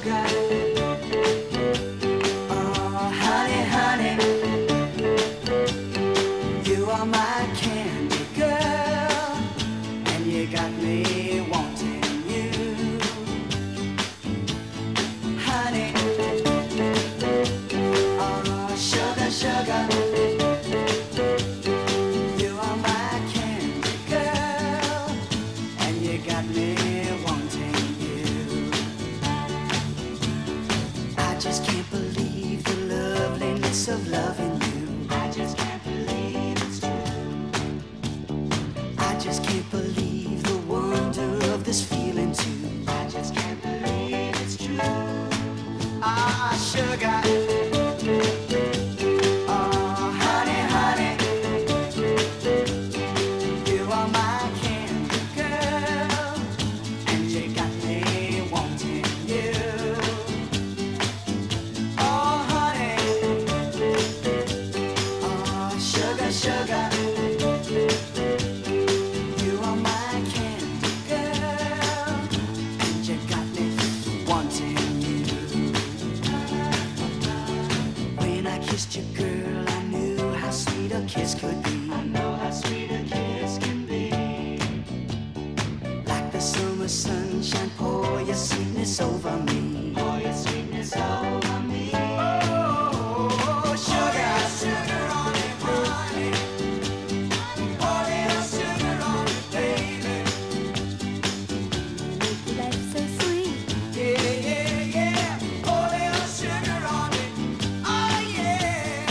sugar. Oh, honey, honey, you are my candy girl, and you got me wanting you. Honey, oh, sugar, sugar, you are my candy girl, and you got me wanting you. I just can't believe the loveliness of loving you. I just can't believe it's true. I just can't believe the wonder of this feeling too. I just can't believe it's true. Ah, sugar. Oh, honey, honey, you are my candy girl, and you got me wanting you. Oh, honey, oh, sugar, sugar, you are my candy girl, and you got me wanting you. When I kissed you, girl, I knew how sweet a kiss could be. I know how sweet a kiss can be. Like the summer sunshine, pour your sweetness over me. Pour your sweetness over me. Oh, sugar, sugar on it, honey. Pour little sugar on it, baby. Life's so sweet. Yeah, yeah, yeah. Pour little sugar on it. Oh, yeah.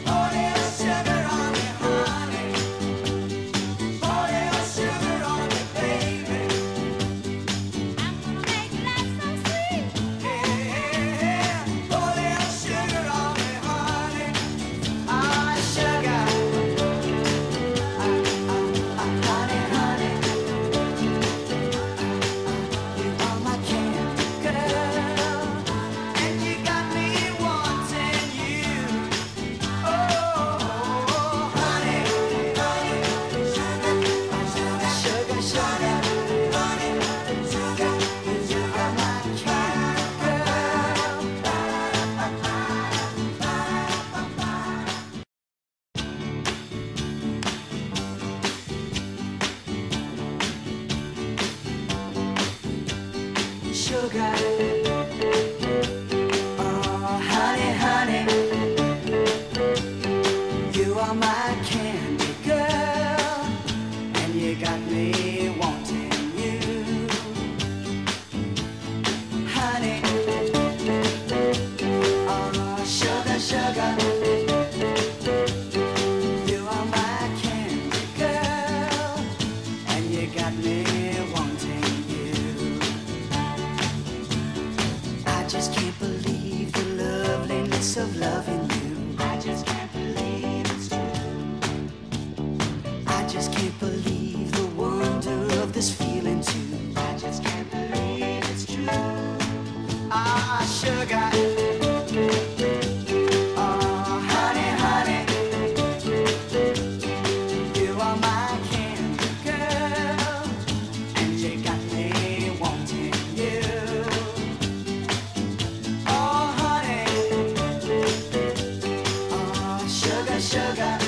Pour little sugar on it, honey. Pour little sugar on it, baby. I'm gonna make life so sweet. Yeah, pour little sugar on it, honey. Ah, sugar. Honey, honey. You are my candy girl, and you got me wanting you. Oh, honey, honey, sugar, sugar, sugar, honey, sugar, you are my candy girl. Sugar, oh, honey, honey, you are my candy girl, and you got me wanting you. Honey, oh, sugar, sugar, you are my candy girl, and you got me wanting you. I just can't believe the loveliness of loving you. I just can't believe it's true. I just can't believe the wonder of this feeling too. I just can't believe it's true. Ah, sugar. Oh, honey, honey, you are my candy girl, and you got me wanting you. Oh, honey, oh, sugar, sugar,